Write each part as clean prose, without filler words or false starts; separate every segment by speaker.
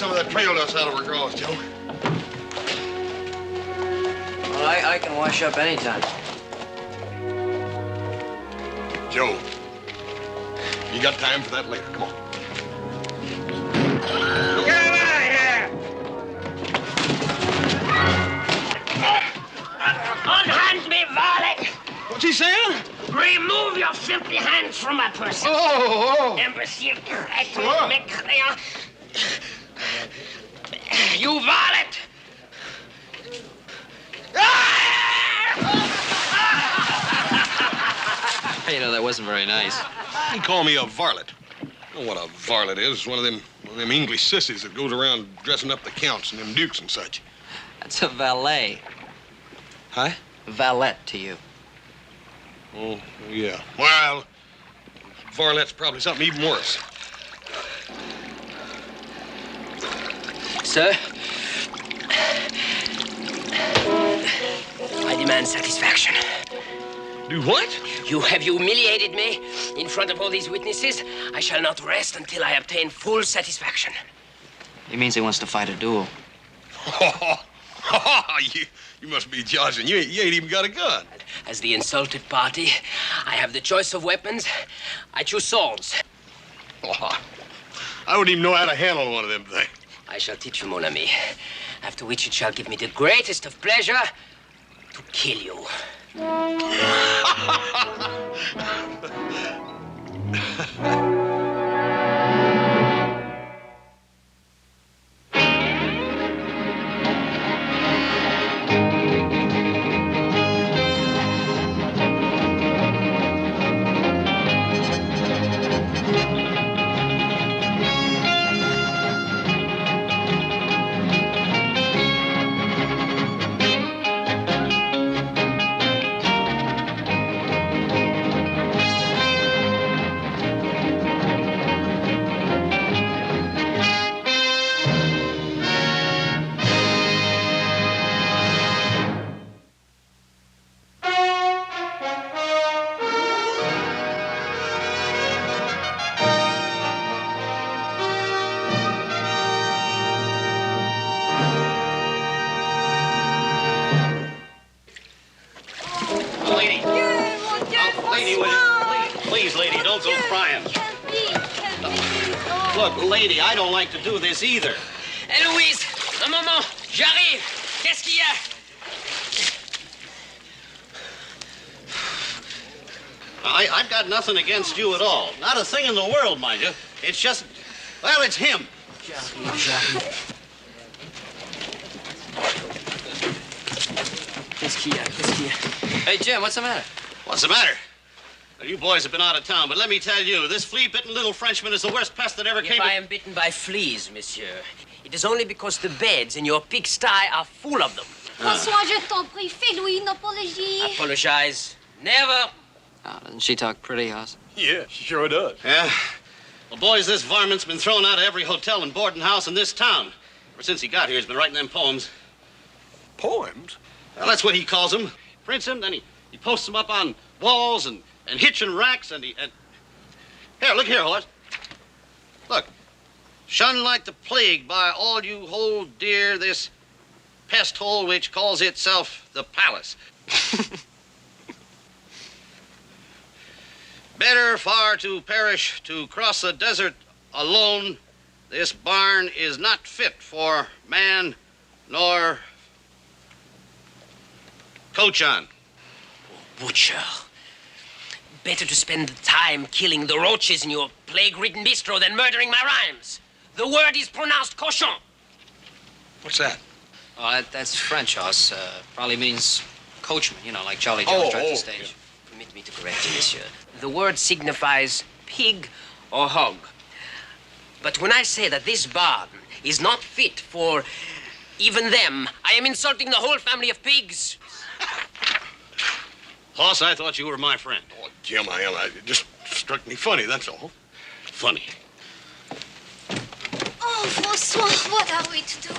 Speaker 1: some of that trail dust out of her drawers, Joe.
Speaker 2: Well, I can wash up anytime.
Speaker 1: Joe, you got time for that later. Come on.
Speaker 3: Get him out of here! Unhand me, varlet!
Speaker 1: What's he saying?
Speaker 3: Remove your filthy hands from my person.
Speaker 1: Oh!
Speaker 3: Imbecile, crétin, mécréant. You varlet!
Speaker 2: Hey, you know, that wasn't very nice.
Speaker 1: He called me a varlet. You know what a varlet is? It's one of them English sissies that goes around dressing up the counts and them dukes and such.
Speaker 2: That's a valet.
Speaker 1: Huh?
Speaker 2: Valet to you.
Speaker 1: Oh, yeah. Well, varlet's probably something even worse.
Speaker 3: Sir, I demand satisfaction.
Speaker 1: Do what?
Speaker 3: You have humiliated me in front of all these witnesses. I shall not rest until I obtain full satisfaction.
Speaker 2: He means he wants to fight a duel.
Speaker 1: You must be joshing. You ain't even got a gun.
Speaker 3: As the insulted party, I have the choice of weapons. I choose swords.
Speaker 1: I wouldn't even know how to handle one of them things.
Speaker 3: I shall teach you, mon ami. After which it shall give me the greatest of pleasure to kill you.
Speaker 4: Look, lady, I don't like to do this either.
Speaker 3: Eloise, un moment, j'arrive. Qu'est-ce qu'il y a?
Speaker 4: I've got nothing against you at all. Not a thing in the world, mind you. It's just, well, it's him.
Speaker 2: Qu'est-ce qu'il y a? Hey, Jim, what's the matter?
Speaker 4: What's the matter? Well, you boys have been out of town, but let me tell you, this flea-bitten little Frenchman is the worst pest that ever came.
Speaker 3: If I am bitten by fleas, monsieur, it is only because the beds in your pigsty are full of them.
Speaker 5: François, je t'en prie, fais-lui une apologie.
Speaker 3: Apologize. Never.
Speaker 2: Oh, doesn't she talk pretty, Hoss?
Speaker 1: Yeah, she sure does.
Speaker 4: Yeah. Well, boys, this varmint's been thrown out of every hotel and boarding house in this town. Ever since he got here, he's been writing them poems.
Speaker 1: Poems?
Speaker 4: Well, that's what he calls them. Prints them, then he posts them up on walls and hitching racks, and here, look here, horse. Look. Shunned like the plague by all you hold dear this pest hole which calls itself the palace. Better far to perish to cross the desert alone. This barn is not fit for man nor coach on.
Speaker 3: Butcher. Better to spend the time killing the roaches in your plague-ridden bistro than murdering my rhymes. The word is pronounced cochon.
Speaker 1: What's that?
Speaker 2: Oh, that's French, Hoss. Probably means coachman, you know, like Jolly Jones drives the stage.
Speaker 3: Yeah. Permit me to correct you, monsieur. The word signifies pig or hog. But when I say that this barn is not fit for even them, I am insulting the whole family of pigs.
Speaker 4: Hoss, I thought you were my friend.
Speaker 1: Oh, Jim, I am. It just struck me funny, that's all.
Speaker 4: Funny.
Speaker 5: Oh, François, what are we to do?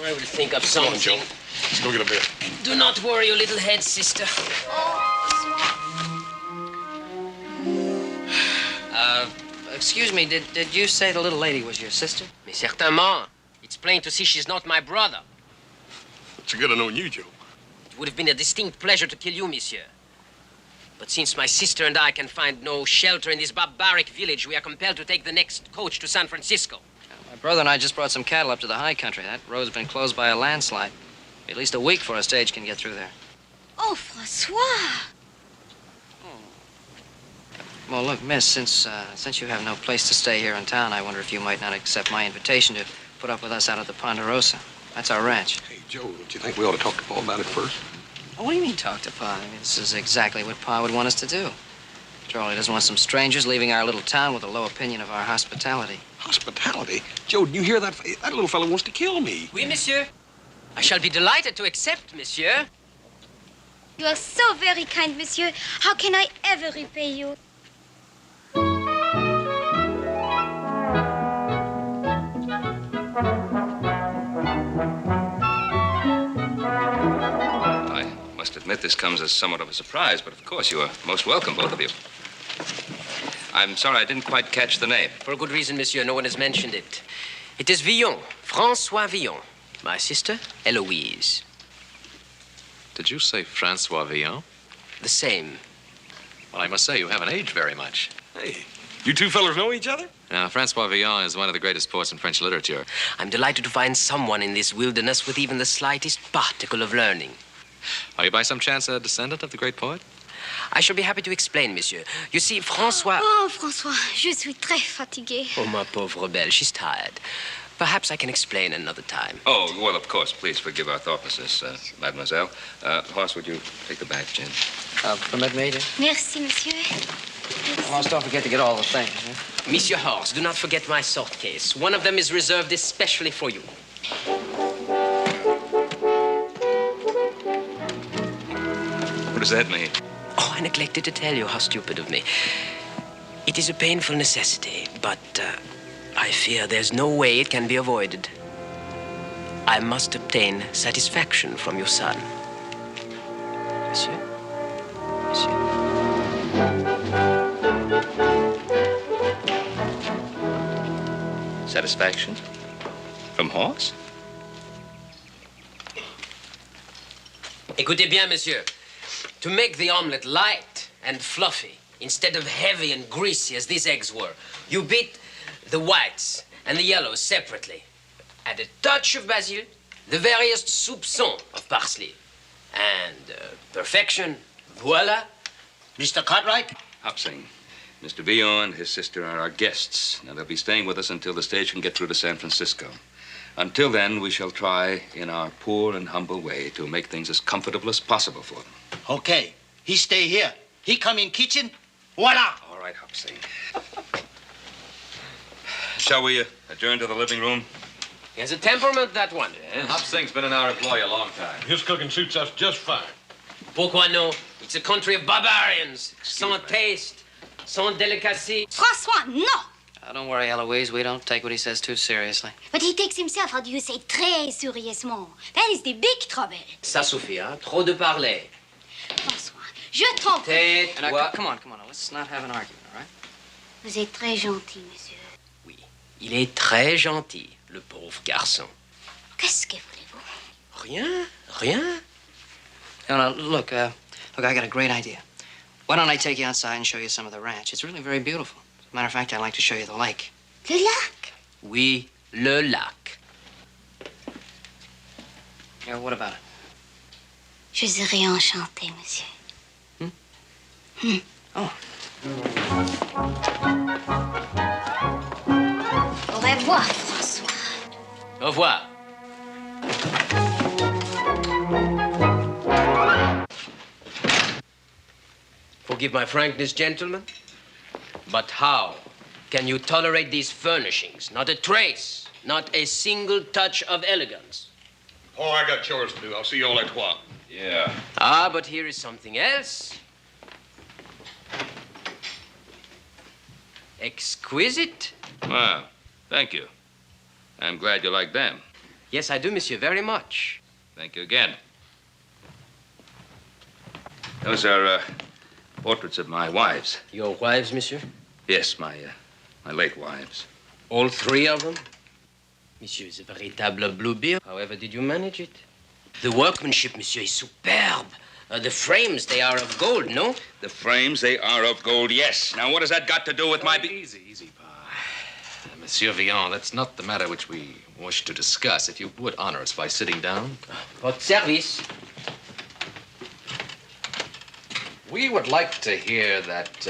Speaker 3: I will think of
Speaker 1: Come on,
Speaker 3: something.
Speaker 1: Joe. Let's go get a beer.
Speaker 3: Do not worry your little head, sister.
Speaker 5: Oh,
Speaker 2: Excuse me, did you say the little lady was your sister?
Speaker 3: Mais certainement. It's plain to see she's not my brother.
Speaker 1: It's good to know you, Joe.
Speaker 3: It would have been a distinct pleasure to kill you, monsieur. But since my sister and I can find no shelter in this barbaric village, we are compelled to take the next coach to San Francisco.
Speaker 2: My brother and I just brought some cattle up to the high country. That road's been closed by a landslide. At least a week before a stage can get through there.
Speaker 5: Oh, François.
Speaker 2: Well, look, miss, since you have no place to stay here in town, I wonder if you might not accept my invitation to put up with us out at the Ponderosa. That's our ranch.
Speaker 1: Hey, Joe, don't you think we ought to talk to Paul about it first?
Speaker 2: Oh, what do you mean, talk to Pa? I mean, this is exactly what Pa would want us to do. Charlie doesn't want some strangers leaving our little town with a low opinion of our hospitality.
Speaker 1: Hospitality? Joe, did you hear that? That little fellow wants to kill me.
Speaker 3: Oui, monsieur. I shall be delighted to accept, monsieur.
Speaker 5: You are so very kind, monsieur. How can I ever repay you?
Speaker 6: I must admit this comes as somewhat of a surprise, but of course you are most welcome, both of you. I'm sorry I didn't quite catch the name.
Speaker 3: For a good reason, monsieur. No one has mentioned it. It is Villon, François Villon. My sister, Eloise.
Speaker 7: Did you say Francois Villon?
Speaker 3: The same.
Speaker 7: Well, I must say, you haven't aged very much.
Speaker 1: Hey, you two fellas know each other?
Speaker 7: Now, Francois Villon is one of the greatest poets in French literature.
Speaker 3: I'm delighted to find someone in this wilderness with even the slightest particle of learning.
Speaker 7: Are you by some chance a descendant of the great poet?
Speaker 3: I shall be happy to explain, monsieur. You see, François...
Speaker 5: Oh, François, je suis très fatiguée.
Speaker 3: Oh, ma pauvre belle, she's tired. Perhaps I can explain another time.
Speaker 6: Oh, well, of course. Please forgive our thoughtlessness, mademoiselle. Horse, would you take the bag, Jen?
Speaker 2: Permit me to?
Speaker 5: Merci, monsieur.
Speaker 2: Horse, don't forget to get all the things, huh?
Speaker 3: Monsieur Horse, do not forget my sword case. One of them is reserved especially for you.
Speaker 6: What does that mean?
Speaker 3: Oh, I neglected to tell you. How stupid of me. It is a painful necessity, but I fear there's no way it can be avoided. I must obtain satisfaction from your son. Monsieur? Monsieur?
Speaker 6: Satisfaction? From Horse?
Speaker 3: Écoutez bien, monsieur. To make the omelet light and fluffy, instead of heavy and greasy as these eggs were, you beat the whites and the yellows separately. Add a touch of basil, the veriest soupçon of parsley. And perfection, voila.
Speaker 4: Mr. Cartwright?
Speaker 6: Hopsing. Mr. Villon and his sister are our guests. Now, they'll be staying with us until the stage can get through to San Francisco. Until then, we shall try, in our poor and humble way, to make things as comfortable as possible for them.
Speaker 4: Okay. He stay here. He come in kitchen. Voila!
Speaker 6: All right, Hopsing. Shall we adjourn to the living room?
Speaker 3: He has a temperament, that one.
Speaker 7: Hopsing's been in our employ a long time.
Speaker 1: His cooking suits us just fine.
Speaker 3: Pourquoi no? It's a country of barbarians, sans taste, sans delicacy.
Speaker 5: François, no!
Speaker 2: Don't worry, Eloise. We don't take what he says too seriously.
Speaker 5: But he takes himself, how do you say, très sérieusement. That is the big trouble.
Speaker 3: Ça suffit, hein? Trop de parler.
Speaker 5: François, je t'en prie.
Speaker 3: Tais-toi.
Speaker 2: Come on. Let's not have an argument, all right?
Speaker 5: Vous êtes très gentil, monsieur.
Speaker 3: Oui, il est très gentil, le pauvre garçon.
Speaker 5: Qu'est-ce que voulez-vous?
Speaker 3: Rien.
Speaker 2: No, look, I got a great idea. Why don't I take you outside and show you some of the ranch? It's really very beautiful. As a matter of fact, I'd like to show you the lake.
Speaker 5: Le lac?
Speaker 3: Oui, le lac.
Speaker 2: Yeah, what about it?
Speaker 5: Je serai enchantée, monsieur.
Speaker 2: Oh.
Speaker 5: Au revoir, François.
Speaker 3: Au revoir. Forgive my frankness, gentlemen, but how can you tolerate these furnishings? Not a trace, not a single touch of elegance.
Speaker 1: Oh, I got chores to do. I'll see you all at 12.
Speaker 6: Yeah.
Speaker 3: Ah, but here is something else. Exquisite.
Speaker 6: Well, thank you. I'm glad you like them.
Speaker 3: Yes, I do, monsieur, very much.
Speaker 6: Thank you again. Those are portraits of my wives.
Speaker 3: Your wives, monsieur?
Speaker 6: Yes, my my late wives.
Speaker 3: All three of them? Monsieur is a véritable bluebeard. However did you manage it? The workmanship, monsieur, is superb. The frames, they are of gold, no?
Speaker 6: The frames, they are of gold, yes. Now, what has that got to do with my...
Speaker 7: Easy, Pa. Monsieur Villon, that's not the matter which we wish to discuss. If you would honor us by sitting down.
Speaker 3: Votre service.
Speaker 7: We would like to hear that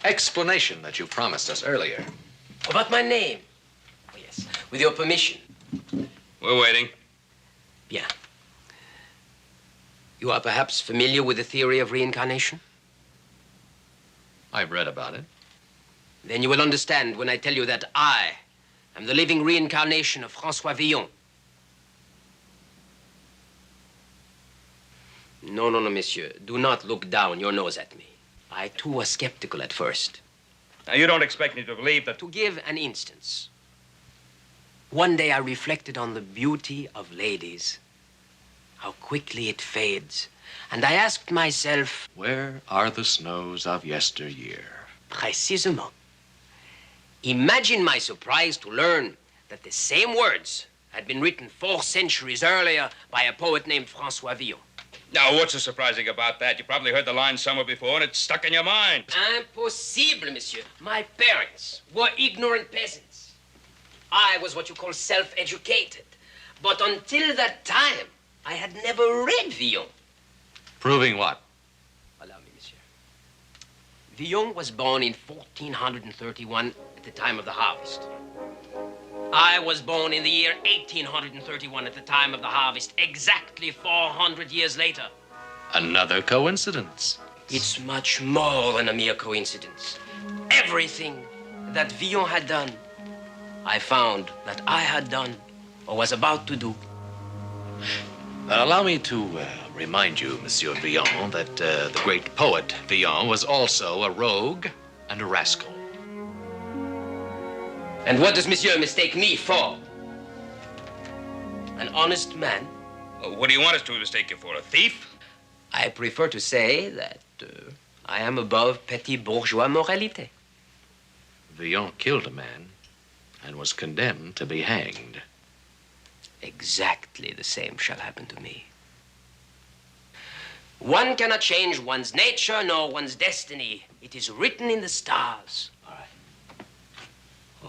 Speaker 7: explanation that you promised us earlier.
Speaker 3: About my name. Oh, yes, with your permission.
Speaker 6: We're waiting.
Speaker 3: Bien. You are perhaps familiar with the theory of reincarnation?
Speaker 7: I've read about it.
Speaker 3: Then you will understand when I tell you that I am the living reincarnation of François Villon. No, monsieur. Do not look down your nose at me. I, too, was skeptical at first.
Speaker 6: Now, you don't expect me to believe that...
Speaker 3: To give an instance, one day I reflected on the beauty of ladies, how quickly it fades, and I asked myself...
Speaker 7: Where are the snows of yesteryear?
Speaker 3: Précisément. Imagine my surprise to learn that the same words had been written 4 centuries earlier by a poet named François Villon.
Speaker 6: Now, what's so surprising about that? You probably heard the line somewhere before, and it's stuck in your mind.
Speaker 3: Impossible, monsieur. My parents were ignorant peasants. I was what you call self-educated. But until that time, I had never read Villon.
Speaker 7: Proving what?
Speaker 3: Allow me, monsieur. Villon was born in 1431 at the time of the harvest. I was born in the year 1831 at the time of the harvest, exactly 400 years later.
Speaker 7: Another coincidence.
Speaker 3: It's much more than a mere coincidence. Everything that Villon had done, I found that I had done or was about to do.
Speaker 7: Allow me to remind you, Monsieur Villon, that the great poet Villon was also a rogue and a rascal.
Speaker 3: And what does monsieur mistake me for? An honest man?
Speaker 6: What do you want us to mistake you for, a thief?
Speaker 3: I prefer to say that I am above petty bourgeois moralité.
Speaker 7: Villon killed a man and was condemned to be hanged.
Speaker 3: Exactly the same shall happen to me. One cannot change one's nature nor one's destiny. It is written in the stars.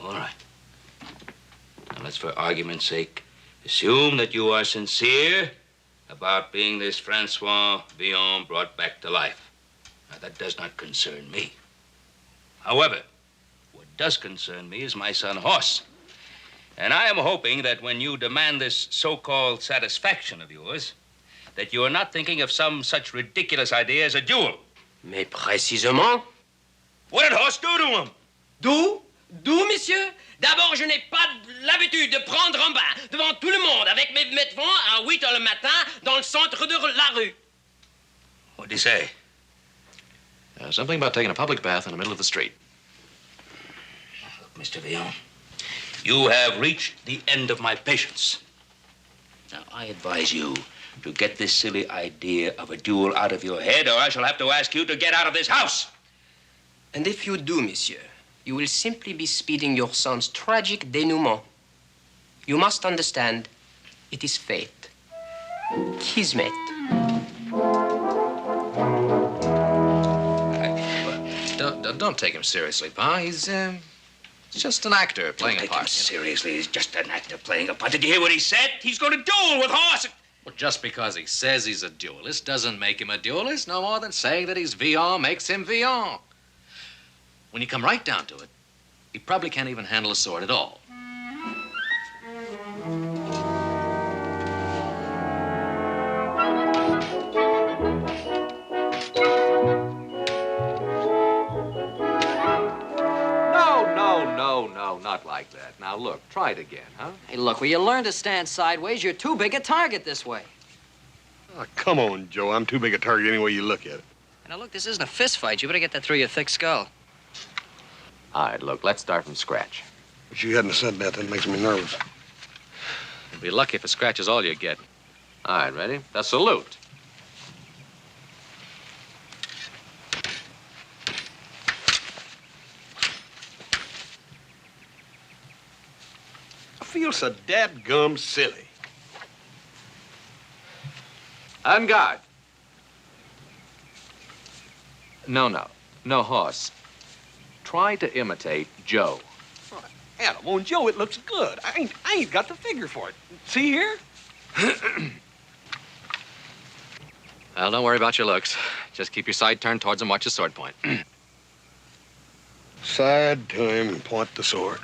Speaker 6: All right. Now, let's, for argument's sake, assume that you are sincere about being this François Villon brought back to life. Now, that does not concern me. However, what does concern me is my son Horse. And I am hoping that when you demand this so-called satisfaction of yours, that you are not thinking of some such ridiculous idea as a duel.
Speaker 3: Mais précisément?
Speaker 6: What did Horse do to him?
Speaker 3: Do? Do, monsieur? D'abord, je n'ai pas l'habitude de prendre un bain devant tout le monde avec mes vêtements à 8 heures le matin dans le centre de la rue.
Speaker 6: What'd he say?
Speaker 7: Something about taking a public bath in the middle of the street.
Speaker 6: Look, Mr. Villon, you have reached the end of my patience. Now, I advise you to get this silly idea of a duel out of your head, or I shall have to ask you to get out of this house.
Speaker 3: And if you do, monsieur, you will simply be speeding your son's tragic denouement. You must understand, it is fate. Kismet.
Speaker 7: Don't take him seriously, Pa. He's just an actor playing a
Speaker 6: Take
Speaker 7: part.
Speaker 6: him seriously. He's just an actor playing a part. Did you hear what he said? He's going to duel with Horse.
Speaker 7: Well, just because he says he's a duelist doesn't make him a duelist, no more than saying that he's Villon makes him Villon. When you come right down to it, he probably can't even handle a sword at all. No, not like that. Now, look, try it again, huh?
Speaker 2: Hey, look, will you learn to stand sideways? You're too big a target this way.
Speaker 1: Oh, come on, Joe. I'm too big a target any way you look at it.
Speaker 2: Now, look, this isn't a fist fight. You better get that through your thick skull.
Speaker 7: All right, look, let's start from scratch.
Speaker 1: But you hadn't said that. That makes me nervous.
Speaker 7: You'll be lucky if a scratch is all you get. All right, ready? The salute.
Speaker 1: feel so dadgum silly.
Speaker 7: En garde. No horse. Try to imitate Joe.
Speaker 1: Adam, on Joe, it looks good. I ain't got the figure for it. See here?
Speaker 7: Well, don't worry about your looks. Just keep your side turned towards him. Watch his sword point.
Speaker 1: Side to him and point the sword.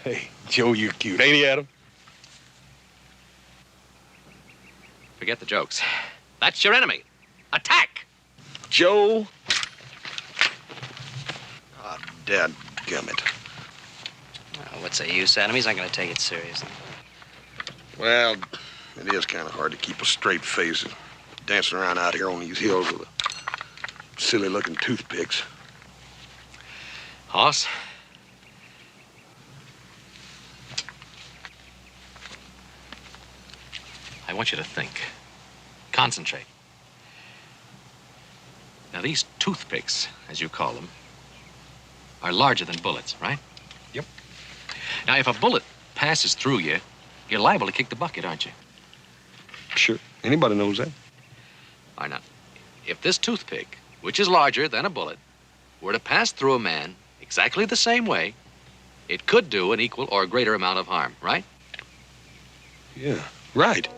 Speaker 1: Hey, Joe, you're cute, ain't he, Adam?
Speaker 7: Forget the jokes. That's your enemy. Attack!
Speaker 1: Joe. Ah, dadgummit.
Speaker 2: Well, what's the use, Adam? He's not going to take it seriously.
Speaker 1: Well, it is kind of hard to keep a straight face dancing around out here on these hills with silly-looking toothpicks.
Speaker 7: Hoss? I want you to think. Concentrate. Now, these toothpicks, as you call them, are larger than bullets, right?
Speaker 1: Yep.
Speaker 7: Now, if a bullet passes through you, you're liable to kick the bucket, aren't you?
Speaker 1: Sure. Anybody knows that.
Speaker 7: All right, now, if this toothpick, which is larger than a bullet, were to pass through a man exactly the same way, it could do an equal or greater amount of harm, right?
Speaker 1: Yeah, right.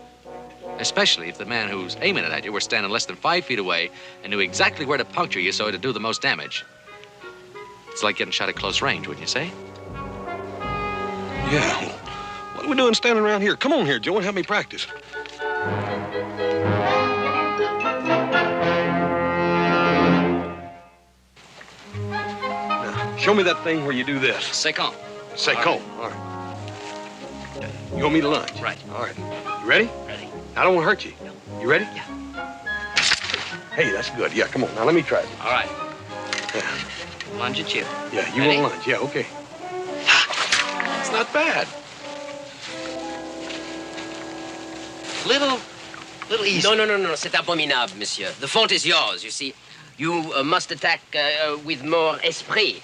Speaker 7: Especially if the man who's aiming it at you were standing less than 5 feet away and knew exactly where to puncture you so it'd do the most damage. It's like getting shot at close range, wouldn't you say?
Speaker 1: Yeah. What are we doing standing around here? Come on here, Joe, and help me practice. Now, show me that thing where you do this.
Speaker 2: Second.
Speaker 1: Second. All right. You want me to lunge?
Speaker 2: Right.
Speaker 1: All right. You ready?
Speaker 2: Ready.
Speaker 1: I don't want to hurt you.
Speaker 2: No.
Speaker 1: You ready?
Speaker 2: Yeah.
Speaker 1: Hey, that's good. Yeah, come on. Now, let me try it.
Speaker 2: All right.
Speaker 1: Yeah,
Speaker 2: Lunge at you.
Speaker 1: yeah you
Speaker 2: Ready?
Speaker 1: want lunge. Yeah, okay.
Speaker 7: It's not bad. Little easy.
Speaker 3: No, c'est abominable, monsieur. The fault is yours, you see. You must attack with more esprit.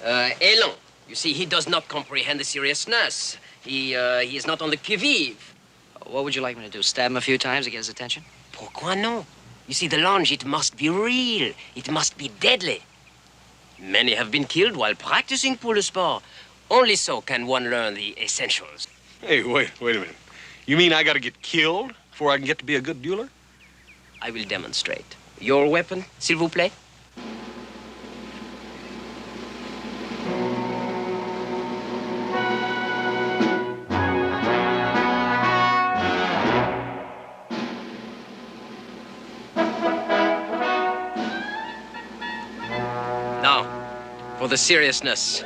Speaker 3: Élan. You see, he does not comprehend the seriousness. He is not on the qui-vive.
Speaker 2: What would you like me to do? Stab him a few times to get his attention?
Speaker 3: Pourquoi non? You see, the lunge, it must be real. It must be deadly. Many have been killed while practicing pour le sport. Only so can one learn the essentials.
Speaker 1: Hey, wait a minute. You mean I got to get killed before I can get to be a good dueler?
Speaker 3: I will demonstrate. Your weapon, s'il vous plaît? Now, for the seriousness.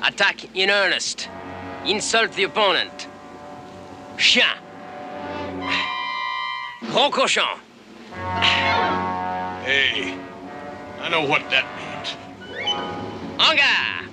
Speaker 3: Attack in earnest. Insult the opponent. Chien. Gros cochon.
Speaker 1: Hey, I know what that means.
Speaker 3: En garde.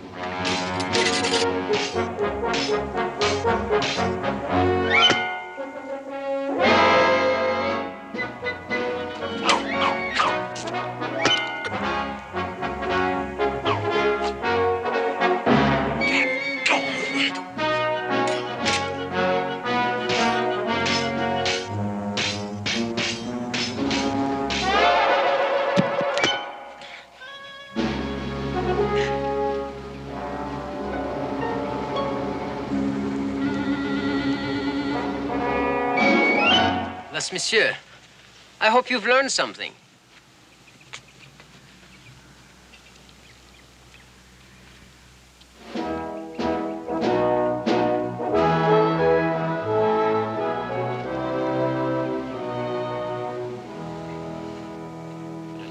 Speaker 3: Thus, monsieur, I hope you've learned something.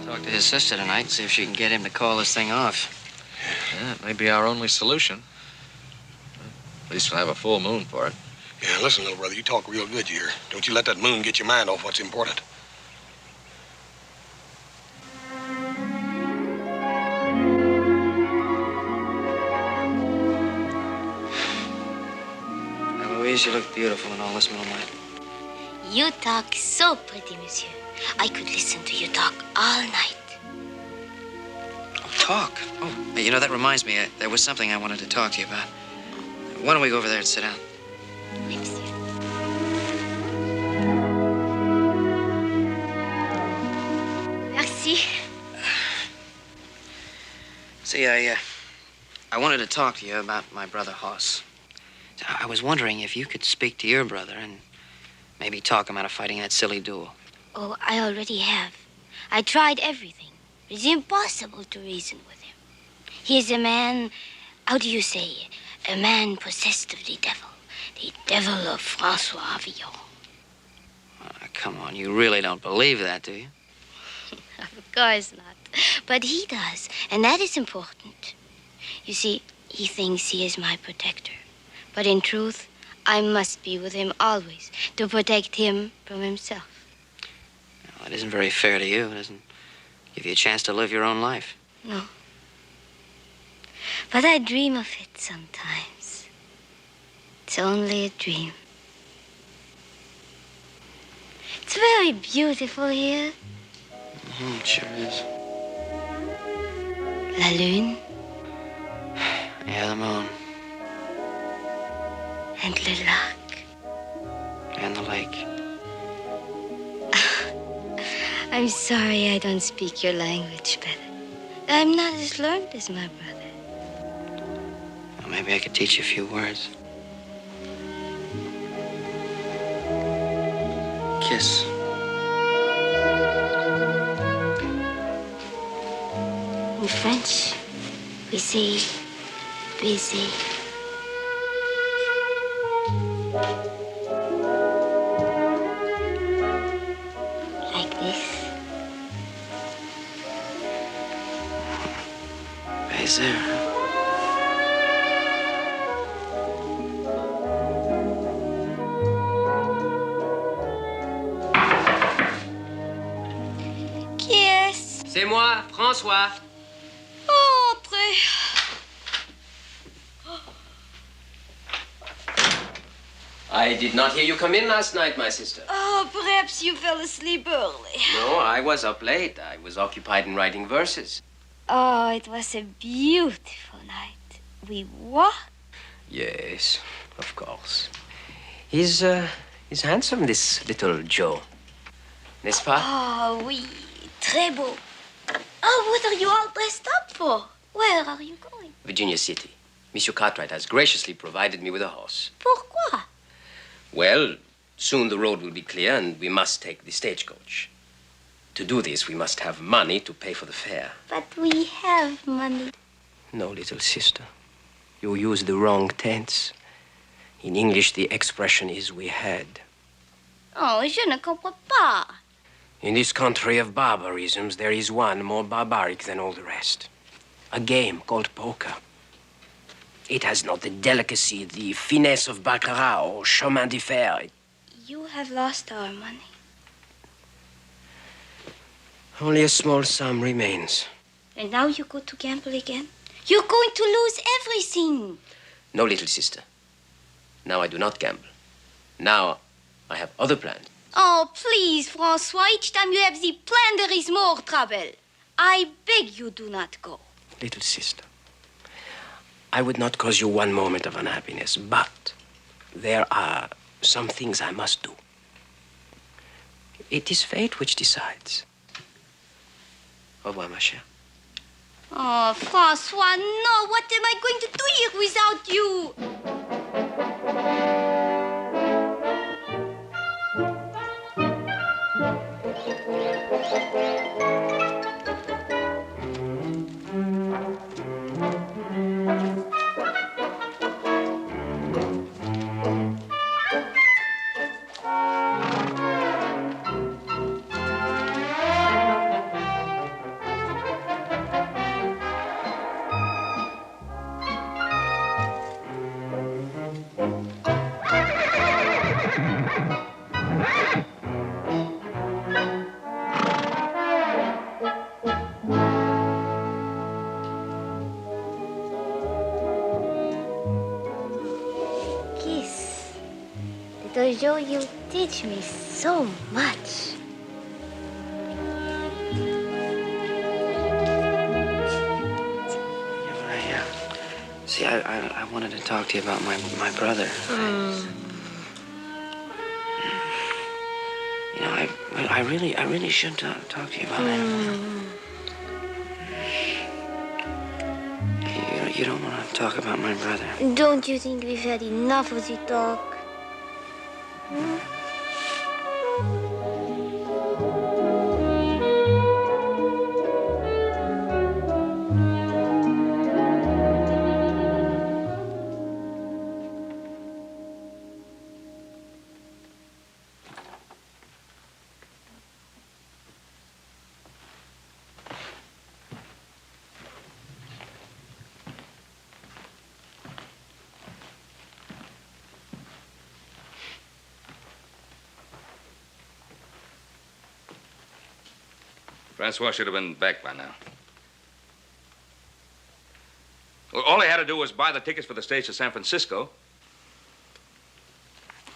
Speaker 2: Talk to his sister tonight and see if she can get him to call this thing off.
Speaker 7: Yeah, it may be our only solution. At least we'll have a full moon for it.
Speaker 1: Yeah, listen, little brother, you talk real good, you hear? Don't you let that moon get your mind off what's important.
Speaker 2: Eloise, you look beautiful in all this moonlight.
Speaker 5: You talk so pretty, monsieur. I could listen to you talk all night.
Speaker 2: talk. Oh, you know, that reminds me. There was something I wanted to talk to you about. Why don't we go over there and sit down?
Speaker 5: Oui, monsieur. Merci.
Speaker 2: See, I wanted to talk to you about my brother Hoss. I was wondering if you could speak to your brother and maybe talk him out of fighting that silly duel.
Speaker 5: Oh, I already have. I tried everything. It's impossible to reason with him. He is a man, how do you say, a man possessed of the devil of François Villon.
Speaker 2: Oh, come on, you really don't believe that, do you?
Speaker 5: Of course not. But he does, and that is important. You see, he thinks he is my protector. But in truth, I must be with him always to protect him from himself.
Speaker 2: Well, it isn't very fair to you. It doesn't give you a chance to live your own life.
Speaker 5: No. But I dream of it sometimes. It's only a dream. It's very beautiful here.
Speaker 2: It sure is.
Speaker 5: La lune
Speaker 2: Yeah, the moon.
Speaker 5: and le lac.
Speaker 2: And the lake.
Speaker 5: I'm sorry I don't speak your language better. I'm not as learned as my brother.
Speaker 2: Well, maybe I could teach you a few words. Kiss.
Speaker 5: In French, we say baiser. Like this.
Speaker 2: Baiser.
Speaker 5: Qui est-ce?
Speaker 3: C'est moi, François.
Speaker 5: Oh, entrez.
Speaker 3: I did not hear you come in last night, my sister.
Speaker 5: Oh, perhaps you fell asleep early.
Speaker 3: No, I was up late. I was occupied in writing verses.
Speaker 5: Oh, it was a beautiful night. We walked.
Speaker 3: Yes, of course. He's handsome, this little Joe. N'est-ce pas?
Speaker 5: Oh, oui, très beau. Oh, what are you all dressed up for? Where are you going?
Speaker 3: Virginia City. Monsieur Cartwright has graciously provided me with a horse.
Speaker 5: Pourquoi?
Speaker 3: Well, soon the road will be clear and we must take the stagecoach. To do this, we must have money to pay for the fare.
Speaker 5: But we have money.
Speaker 3: No, little sister. You use the wrong tense. In English, the expression is we had.
Speaker 5: Oh, je ne comprends pas.
Speaker 3: In this country of barbarisms, there is one more barbaric than all the rest. A game called poker. It has not the delicacy, the finesse of baccarat or chemin de fer.
Speaker 5: You have lost our money.
Speaker 3: Only a small sum remains.
Speaker 5: And now you go to gamble again? You're going to lose everything.
Speaker 3: No, little sister. Now I do not gamble. Now I have other plans.
Speaker 5: Oh, please, Francois. Each time you have the plan, there is more trouble. I beg you do not go.
Speaker 3: Little sister, I would not cause you one moment of unhappiness, but there are some things I must do. It is fate which decides. Au revoir, ma chère.
Speaker 5: Oh, Francois, no. What am I going to do here without you? Joe, you teach me so much.
Speaker 2: See, I wanted to talk to you about my brother. You know, I really should talk to you about him. You don't want to talk about my brother.
Speaker 5: Don't you think we've had enough of the talk?
Speaker 6: Francois should have been back by now. Well, all he had to do was buy the tickets for the stage to San Francisco.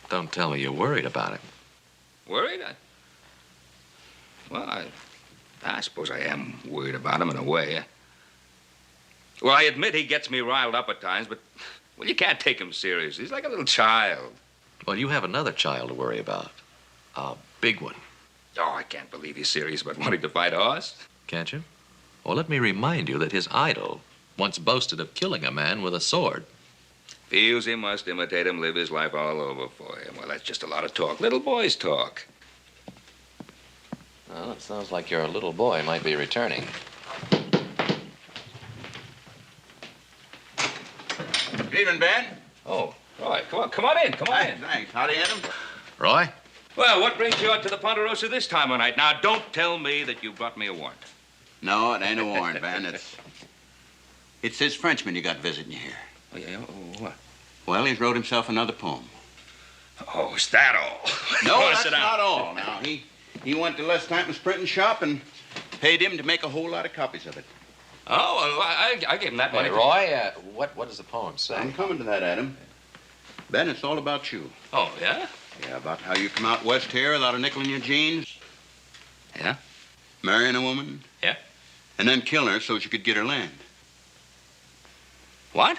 Speaker 7: Don't tell me you're worried about him.
Speaker 6: Worried? I suppose I am worried about him in a way. Well, I admit he gets me riled up at times, but, well, you can't take him serious. He's like a little child.
Speaker 7: Well, you have another child to worry about. A big one.
Speaker 6: Oh, I can't believe he's serious about wanting to fight a horse.
Speaker 7: Can't you? Well, let me remind you that his idol once boasted of killing a man with a sword.
Speaker 6: Feels he must imitate him, live his life all over for him. Well, that's just a lot of talk. Little boys talk.
Speaker 7: Well, it sounds like your little boy might be returning.
Speaker 8: Good evening, Ben.
Speaker 6: Oh, Roy, come on in.
Speaker 8: Thanks. Howdy, Adam.
Speaker 7: Roy?
Speaker 6: Well, what brings you out to the Ponderosa this time of night? Now, don't tell me that you brought me a warrant.
Speaker 8: No, it ain't a warrant, Ben. It's this Frenchman you got visiting you here.
Speaker 6: Oh, yeah? Oh, what?
Speaker 8: Well, he's wrote himself another poem.
Speaker 6: Oh, is that all?
Speaker 8: No,
Speaker 6: Go on,
Speaker 8: that's
Speaker 6: sit down.
Speaker 8: not all. Now, he went to Les Stanton's printing shop and paid him to make a whole lot of copies of it.
Speaker 6: Oh, well, I gave him that money.
Speaker 7: Hey, Roy, what does the poem say?
Speaker 8: I'm coming to that, Adam. Ben, it's all about you.
Speaker 6: Oh, yeah?
Speaker 8: Yeah, about how you come out west here without a nickel in your jeans.
Speaker 6: Yeah?
Speaker 8: Marrying a woman.
Speaker 6: Yeah.
Speaker 8: And then killing her so she could get her land.
Speaker 6: What?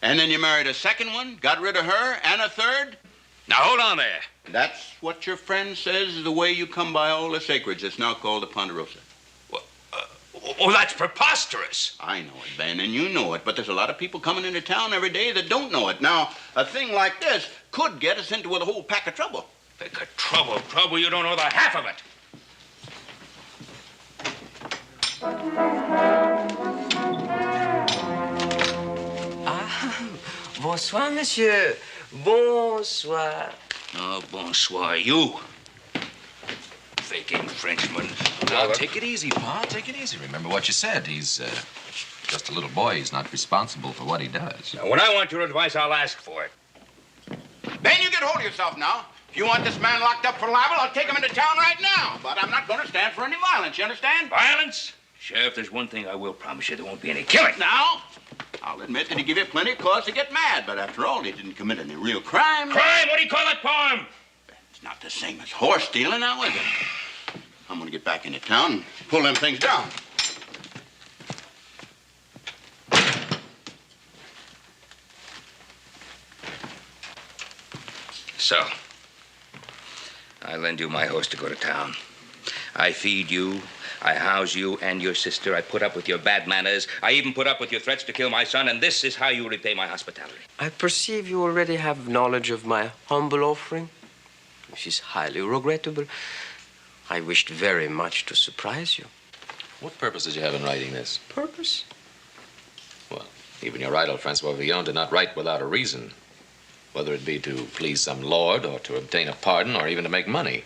Speaker 8: And then you married a second one, got rid of her, and a third.
Speaker 6: Now, hold on there.
Speaker 8: That's what your friend says is the way you come by all this acreage that's now called the Ponderosa.
Speaker 6: Oh, that's preposterous.
Speaker 8: I know it, Ben, and you know it, but there's a lot of people coming into town every day that don't know it. Now, a thing like this could get us into a whole pack of trouble.
Speaker 6: Pack of trouble? Trouble? You don't know the half of it.
Speaker 3: Ah, bonsoir, monsieur. Bonsoir.
Speaker 6: Oh, bonsoir, you. Faking Frenchman.
Speaker 7: Now, take it easy, Pa. Take it easy. Remember what you said. He's just a little boy. He's not responsible for what he does.
Speaker 6: Now, when I want your advice, I'll ask for it.
Speaker 8: Ben, you get hold of yourself now. If you want this man locked up for libel, I'll take him into town right now. But I'm not going to stand for any violence, you understand?
Speaker 6: Violence? Sheriff, there's one thing I will promise you. There won't be any killing.
Speaker 8: Now, I'll admit that he gave you plenty of cause to get mad, but after all, he didn't commit any real crime.
Speaker 6: Crime? What do you call that poem?
Speaker 8: It's not the same as horse stealing, now, is it? I'm going to get back into town and pull them things down.
Speaker 6: So, I lend you my horse to go to town. I feed you, I house you and your sister. I put up with your bad manners. I even put up with your threats to kill my son, and this is how you repay my hospitality.
Speaker 3: I perceive you already have knowledge of my humble offering, which is highly regrettable. I wished very much to surprise you.
Speaker 7: What purpose did you have in writing this?
Speaker 3: Purpose?
Speaker 7: Well, even your idol, Francois Villon, did not write without a reason. Whether it be to please some lord, or to obtain a pardon, or even to make money.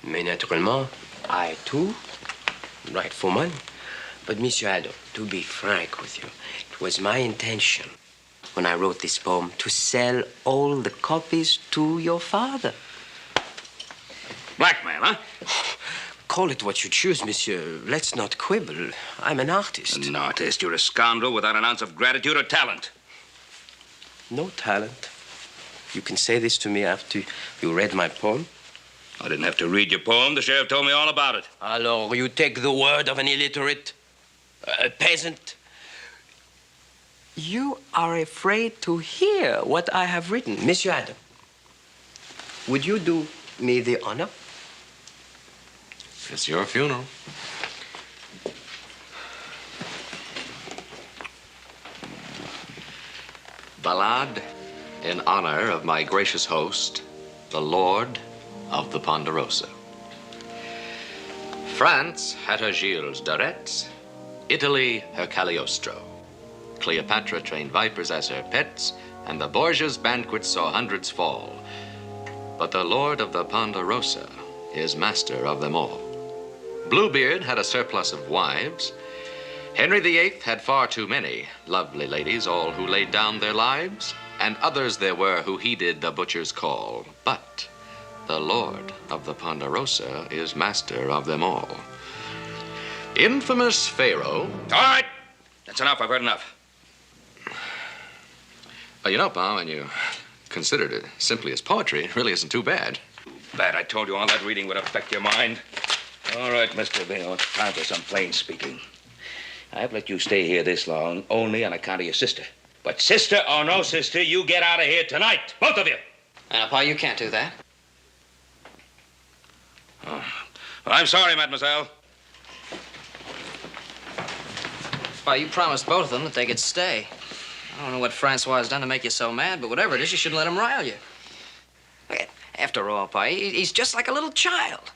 Speaker 3: Mais naturellement, I, too, write for money. But, Monsieur Aldo, to be frank with you, it was my intention, when I wrote this poem, to sell all the copies to your father.
Speaker 6: Blackmail, huh?
Speaker 3: Call it what you choose, monsieur. Let's not quibble. I'm an artist.
Speaker 6: An artist? You're a scoundrel without an ounce of gratitude or talent.
Speaker 3: No talent. You can say this to me after you read my poem.
Speaker 6: I didn't have to read your poem. The sheriff told me all about it.
Speaker 3: Alors, you take the word of an illiterate, a peasant. You are afraid to hear what I have written. Monsieur Adam, would you do me the honor?
Speaker 7: It's your funeral. Ballade in honor of my gracious host, the Lord of the Ponderosa. France had her Gilles de Retz, Italy her Cagliostro. Cleopatra trained vipers as her pets, and the Borgias' banquets saw hundreds fall. But the Lord of the Ponderosa is master of them all. Bluebeard had a surplus of wives. Henry VIII had far too many lovely ladies, all who laid down their lives, and others there were who heeded the butcher's call. But the Lord of the Ponderosa is master of them all. Infamous Pharaoh.
Speaker 6: All right. That's enough. I've heard enough.
Speaker 7: You know, Pa, when you considered it simply as poetry, it really isn't too bad.
Speaker 6: Bad. I told you all that reading would affect your mind. All right, Mr. Villon, it's time for some plain speaking. I've let you stay here this long only on account of your sister. But sister or no sister, you get out of here tonight, both of you.
Speaker 2: Pa, you can't do that.
Speaker 6: Oh. Well, I'm sorry, mademoiselle.
Speaker 2: Pa, you promised both of them that they could stay. I don't know what Francois has done to make you so mad, but whatever it is, you shouldn't let him rile you. After all, Pa, he's just like a little child.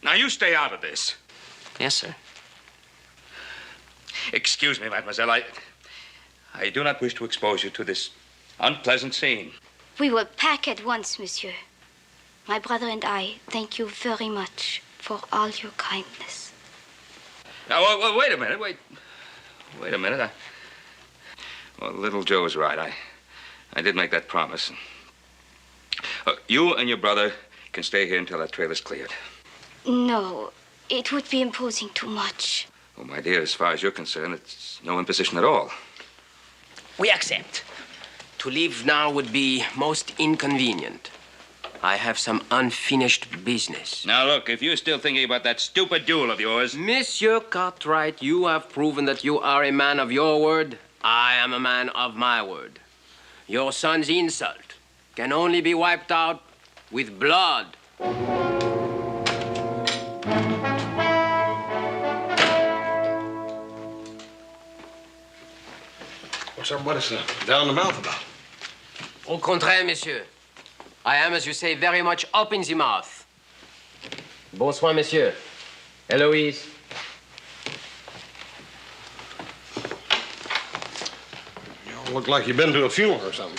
Speaker 6: Now, you stay out of this.
Speaker 2: Yes, sir.
Speaker 6: Excuse me, mademoiselle. I do not wish to expose you to this unpleasant scene.
Speaker 5: We will pack at once, monsieur. My brother and I thank you very much for all your kindness.
Speaker 6: Now, wait a minute. Wait a minute. Well, little Joe's right. I did make that promise. You and your brother can stay here until that trail is cleared.
Speaker 5: No, it would be imposing too much.
Speaker 6: Oh, my dear, as far as you're concerned, it's no imposition at all.
Speaker 3: We accept. To leave now would be most inconvenient. I have some unfinished business.
Speaker 6: Now, look, if you're still thinking about that stupid duel of yours...
Speaker 3: Monsieur Cartwright, you have proven that you are a man of your word. I am a man of my word. Your son's insult can only be wiped out with blood.
Speaker 1: What's everybody down the mouth about?
Speaker 3: Au contraire, monsieur. I am, as you say, very much up in the mouth. Bonsoir, monsieur. Eloise.
Speaker 1: You all look like you've been to a funeral or something.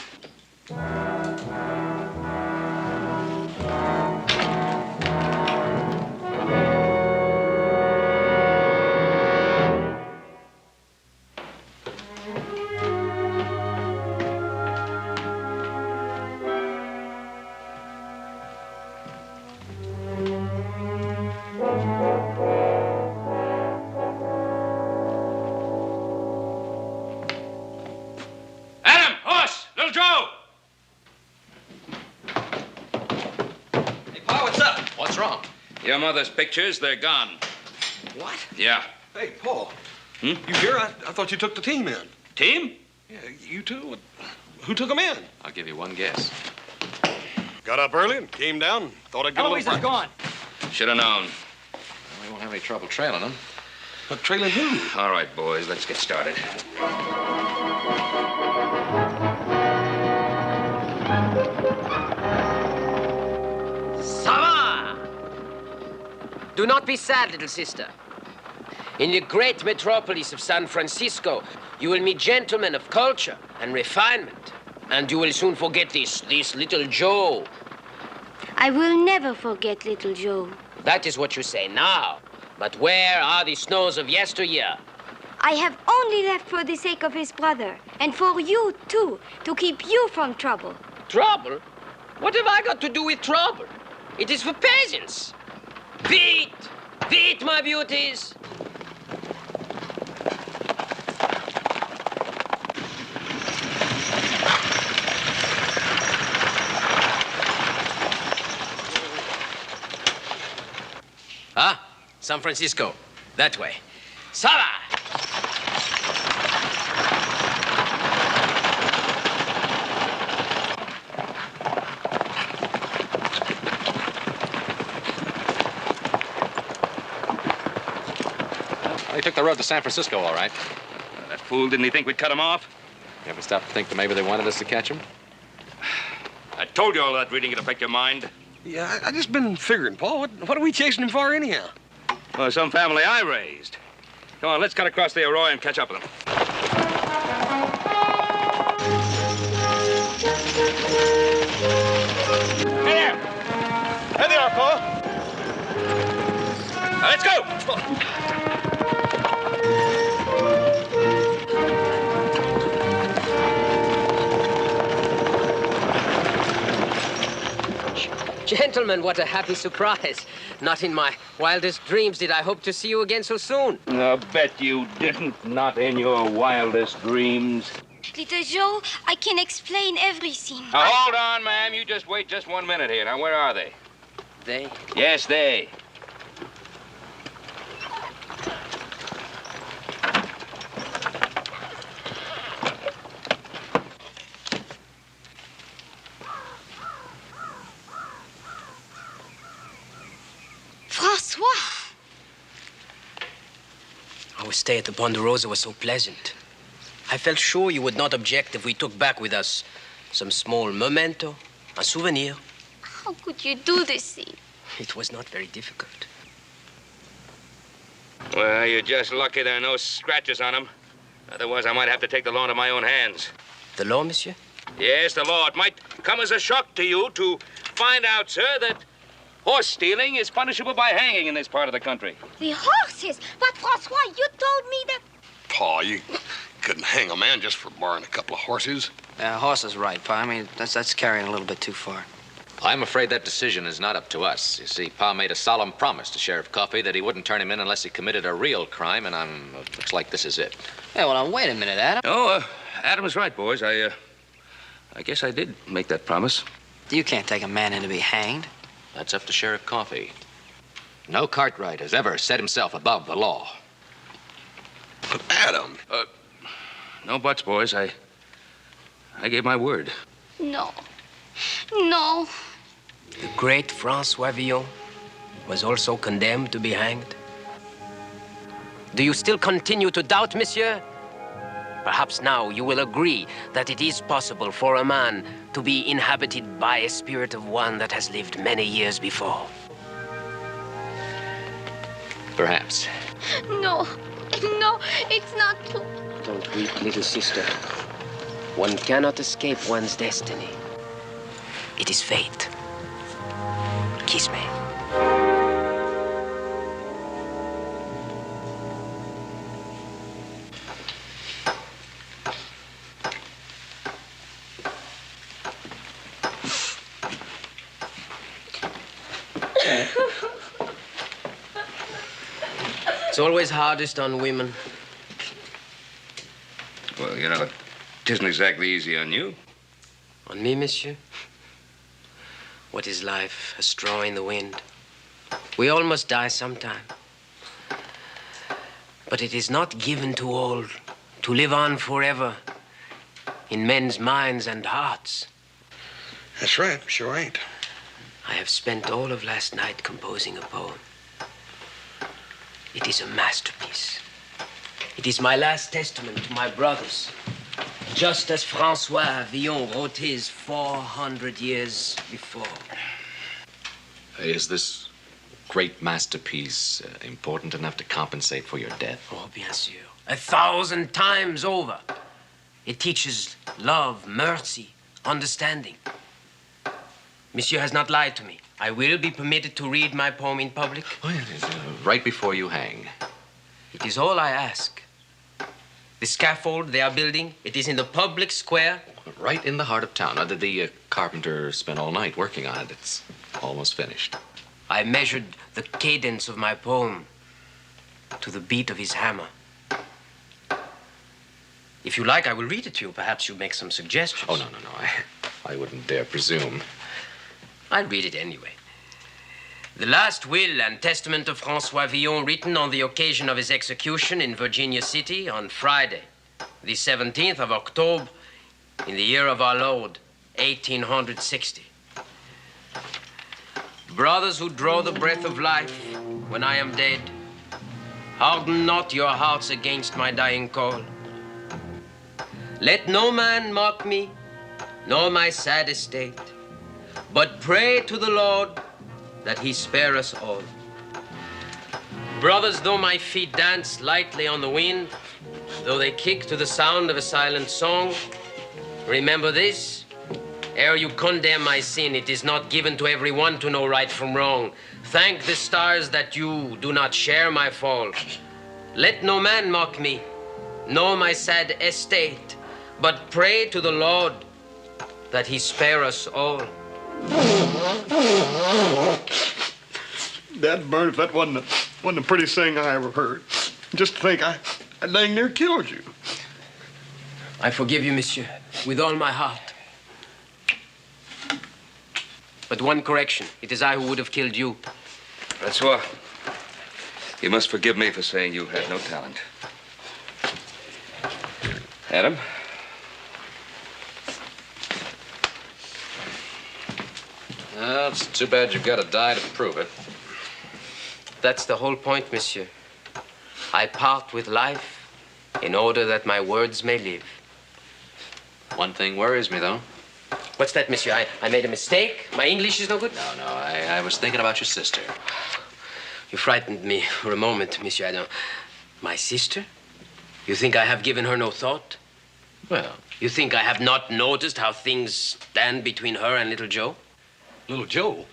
Speaker 6: Your mother's pictures, they're gone.
Speaker 1: What?
Speaker 6: Yeah.
Speaker 1: Hey, Paul. You here? I thought you took the team in.
Speaker 6: Team?
Speaker 1: Yeah, you two. Who took them in?
Speaker 7: I'll give you one guess.
Speaker 1: Got up early and came down. Thought I'd get
Speaker 2: Eloise is gone.
Speaker 6: Should have known.
Speaker 7: Well, we won't have any trouble trailing them.
Speaker 1: But trailing who?
Speaker 6: All right, boys, let's get started.
Speaker 3: Ça va! Do not be sad, little sister. In the great metropolis of San Francisco, you will meet gentlemen of culture and refinement. And you will soon forget this little Joe.
Speaker 5: I will never forget little Joe.
Speaker 3: That is what you say now. But where are the snows of yesteryear?
Speaker 5: I have only left for the sake of his brother, and for you, too, to keep you from trouble.
Speaker 3: Trouble? What have I got to do with trouble? It is for peasants. Vite! Vite, my beauties! Ah, San Francisco. That way. Ça va!
Speaker 7: he took the road to San Francisco, all right.
Speaker 6: That fool, didn't he think we'd cut him off?
Speaker 7: You ever stop to think that maybe they wanted us to catch him?
Speaker 6: I told you all that reading would affect your mind.
Speaker 1: Yeah, I just been figuring, Paul. What are we chasing him for anyhow?
Speaker 6: Well, some family I raised. Come on, let's cut across the arroyo and catch up with them.
Speaker 1: Hey there! Hey there, Paul!
Speaker 6: Let's go!
Speaker 3: Gentlemen, what a happy surprise. Not in my wildest dreams did I hope to see you again so soon.
Speaker 6: I'll bet you didn't. Not in your wildest dreams.
Speaker 5: Little Joe, I can explain everything.
Speaker 6: Now, hold on, ma'am. You just wait just 1 minute here. Now, where are they?
Speaker 3: They?
Speaker 6: Yes, they.
Speaker 5: François!
Speaker 3: Our stay at the Ponderosa was so pleasant. I felt sure you would not object if we took back with us some small memento, a souvenir.
Speaker 5: How could you do this thing?
Speaker 3: It was not very difficult.
Speaker 6: Well, you're just lucky there are no scratches on them. Otherwise, I might have to take the law into my own hands.
Speaker 3: The law, monsieur?
Speaker 6: Yes, the law. It might come as a shock to you to find out, sir, that horse stealing is punishable by hanging in this part of the country.
Speaker 5: The horses! But François, you told me that...
Speaker 1: Paul, you couldn't hang a man just for borrowing a couple of horses.
Speaker 2: Horse is right, Pa. I mean, that's carrying a little bit too far.
Speaker 7: I'm afraid that decision is not up to us. You see, Pa made a solemn promise to Sheriff Coffey that he wouldn't turn him in unless he committed a real crime, and looks like this is it.
Speaker 2: Yeah, well, now, wait a minute, Adam.
Speaker 6: Oh, Adam is right, boys. I guess I did make that promise.
Speaker 2: You can't take a man in to be hanged.
Speaker 7: That's up to Sheriff Coffey. No Cartwright has ever set himself above the law.
Speaker 1: But Adam...
Speaker 6: No buts, boys. I gave my word.
Speaker 5: No. No.
Speaker 3: The great Francois Villon was also condemned to be hanged. Do you still continue to doubt, monsieur? Perhaps now you will agree that it is possible for a man to be inhabited by a spirit of one that has lived many years before.
Speaker 7: Perhaps.
Speaker 5: No. No, it's not true.
Speaker 3: Don't weep, little sister. One cannot escape one's destiny. It is fate. Kiss me. It's always hardest on women.
Speaker 6: Well, you know, it isn't exactly easy on you.
Speaker 3: On me, monsieur? What is life? A straw in the wind. We all must die sometime. But it is not given to all to live on forever in men's minds and hearts.
Speaker 1: That's right, sure ain't.
Speaker 3: I have spent all of last night composing a poem. It is a masterpiece. It is my last testament to my brothers, just as François Villon wrote his 400 years before.
Speaker 7: Is this great masterpiece important enough to compensate for your death?
Speaker 3: Oh, bien sûr. 1,000 times over. It teaches love, mercy, understanding. Monsieur has not lied to me. I will be permitted to read my poem in public.
Speaker 7: Oh, yes, right before you hang.
Speaker 3: It is all I ask. The scaffold they are building, it is in the public square.
Speaker 7: Right in the heart of town. The carpenter spent all night working on it. It's almost finished.
Speaker 3: I measured the cadence of my poem to the beat of his hammer. If you like, I will read it to you. Perhaps you make some suggestions.
Speaker 7: Oh, no. I wouldn't dare presume.
Speaker 3: I'll read it anyway. The last will and testament of François Villon, written on the occasion of his execution in Virginia City on Friday, the 17th of October, in the year of our Lord, 1860. Brothers who draw the breath of life when I am dead, Harden not your hearts against my dying call. Let no man mock me, nor my sad estate, but pray to the Lord that he spare us all. Brothers, though my feet dance lightly on the wind, though they kick to the sound of a silent song, remember this, ere you condemn my sin, it is not given to everyone to know right from wrong. Thank the stars that you do not share my fall. Let no man mock me, nor my sad estate, but pray to the Lord that he spare us all.
Speaker 1: Dad burn if that wasn't the prettiest thing I ever heard. Just to think I dang near killed you.
Speaker 3: I forgive you, monsieur, with all my heart. But one correction. It is I who would have killed you.
Speaker 6: Francois, you must forgive me for saying you had no talent. Adam?
Speaker 7: Well, it's too bad you've got to die to prove it.
Speaker 3: That's the whole point, monsieur. I part with life in order that my words may live.
Speaker 7: One thing worries me, though.
Speaker 3: What's that, monsieur? I made a mistake? My English is no good?
Speaker 7: No, I was thinking about your sister.
Speaker 3: You frightened me for a moment, monsieur Adam. My sister? You think I have given her no thought?
Speaker 7: Well,
Speaker 3: You think I have not noticed how things stand between her and little Joe?
Speaker 1: Little Joe?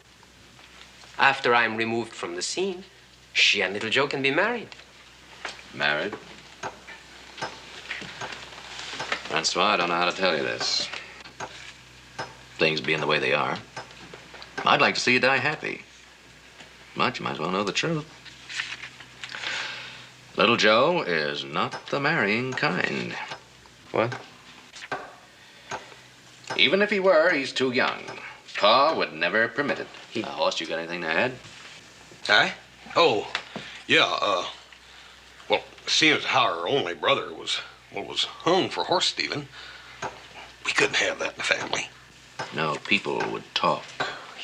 Speaker 3: After I'm removed from the scene, she and little Joe can be married.
Speaker 7: married. Francois, I don't know how to tell you this. Things being the way they are, I'd like to see you die happy. But you might as well know the truth. Little Joe is not the marrying kind.
Speaker 3: What?
Speaker 7: Even if he were, he's too young. Pa would never permit it. Horst, you got anything to add?
Speaker 1: I? Oh, yeah, well, seeing as how our only brother was hung for horse stealing, we couldn't have that in the family.
Speaker 7: No, people would talk.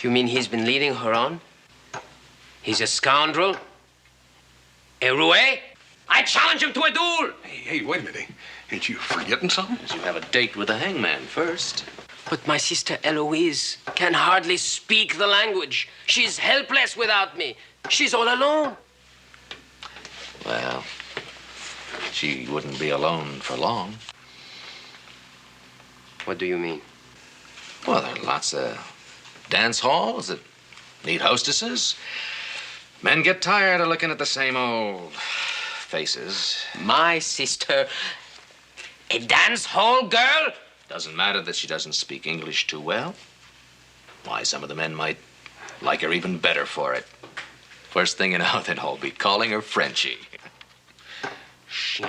Speaker 3: You mean he's been leading her on? He's a scoundrel? A roué? I challenge him to a duel!
Speaker 1: Hey, wait a minute. Ain't you forgetting something?
Speaker 7: You have a date with the hangman first.
Speaker 3: But my sister Eloise can hardly speak the language. She's helpless without me. She's all alone.
Speaker 7: Well, she wouldn't be alone for long.
Speaker 3: What do you mean?
Speaker 7: Well, there are lots of dance halls that need hostesses. Men get tired of looking at the same old faces.
Speaker 3: My sister, a dance hall girl?
Speaker 7: Doesn't matter that she doesn't speak English too well. Why, some of the men might like her even better for it. First thing you know, they'd all be calling her Frenchie.
Speaker 3: Chien.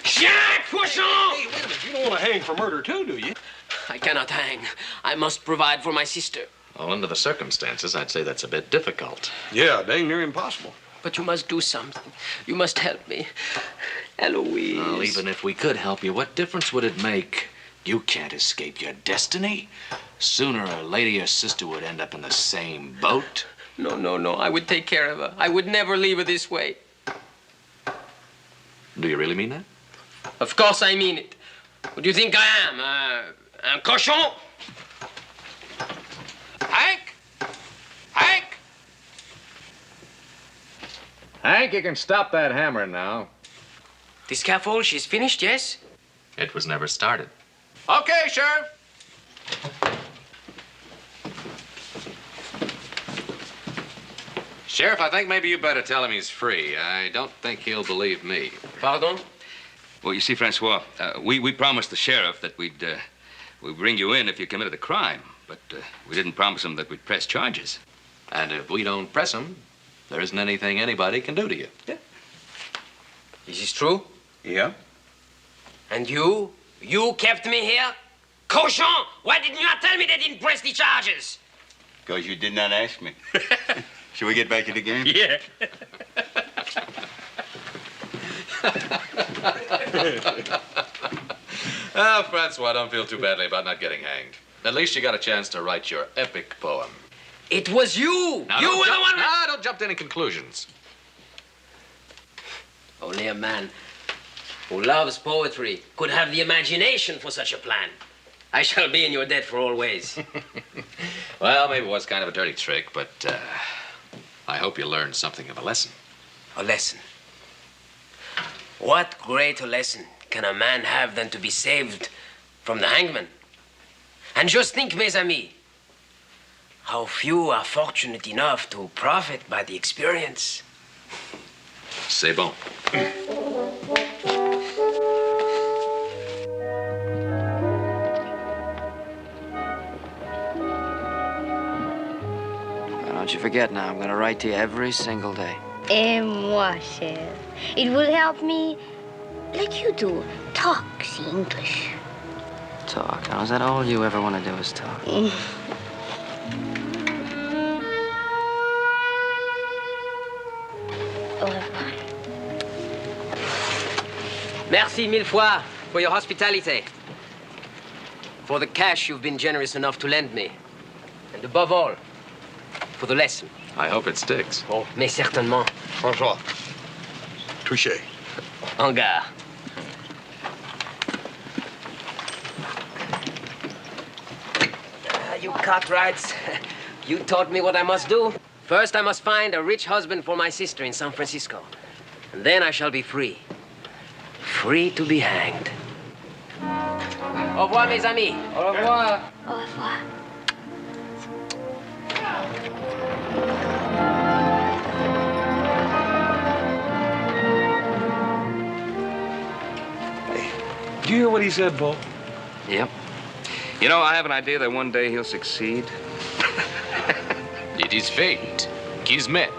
Speaker 3: Chien, cochon!
Speaker 1: Hey, wait a minute. You don't want to hang for murder, too, do you?
Speaker 3: I cannot hang. I must provide for my sister.
Speaker 7: Well, under the circumstances, I'd say that's a bit difficult.
Speaker 1: Yeah, dang near impossible.
Speaker 3: But you must do something. You must help me. Eloise.
Speaker 7: Well, even if we could help you, what difference would it make? You can't escape your destiny. Sooner or later, your sister would end up in the same boat.
Speaker 3: No. I would take care of her. I would never leave her this way.
Speaker 7: Do you really mean that?
Speaker 3: Of course I mean it. What do you think I am? Un cochon?
Speaker 8: Hank? Hank?
Speaker 9: Hank, you can stop that hammering now.
Speaker 3: The scaffold, she's finished, yes?
Speaker 7: It was never started.
Speaker 8: Okay, Sheriff.
Speaker 7: Sheriff, I think maybe you better tell him he's free. I don't think he'll believe me.
Speaker 3: Pardon?
Speaker 6: Well, you see, Francois, we promised the sheriff that we'd bring you in if you committed a crime, but we didn't promise him that we'd press charges.
Speaker 7: And if we don't press him, there isn't anything anybody can do to you.
Speaker 3: Yeah. Is this true?
Speaker 8: Yeah?
Speaker 3: And you? You kept me here? Cochon! Why didn't you not tell me they didn't press the charges?
Speaker 8: Because you did not ask me. Shall we get back to the game?
Speaker 3: Yeah.
Speaker 7: Francois, don't feel too badly about not getting hanged. At least you got a chance to write your epic poem.
Speaker 3: It was you!
Speaker 7: Now,
Speaker 3: You were the one...
Speaker 7: Don't jump to any conclusions.
Speaker 3: Only a man who loves poetry could have the imagination for such a plan. I shall be in your debt for always.
Speaker 7: Well, maybe it was kind of a dirty trick, but I hope you learned something of a lesson.
Speaker 3: A lesson. What greater lesson can a man have than to be saved from the hangman? And just think, mes amis, how few are fortunate enough to profit by the experience.
Speaker 7: C'est bon.
Speaker 2: Don't you forget now, I'm going to write to you every single day.
Speaker 5: Et moi, cher. It will help me, like you do, talk the English.
Speaker 2: Talk. Now, is that all you ever want to do is talk?
Speaker 5: Au revoir.
Speaker 3: Merci mille fois for your hospitality. For the cash you've been generous enough to lend me. And above all, for the lesson.
Speaker 7: I hope it sticks.
Speaker 3: Oh, mais certainement.
Speaker 1: Francois. Touché.
Speaker 3: En gare. You Cartwrights, you taught me what I must do. First, I must find a rich husband for my sister in San Francisco. And then I shall be free. Free to be hanged. Au revoir, mes amis.
Speaker 2: Au revoir.
Speaker 5: Au revoir.
Speaker 1: Do you hear what he said, Bo?
Speaker 6: Yep. You know, I have an idea that one day he'll succeed.
Speaker 7: It is fate. Kismet.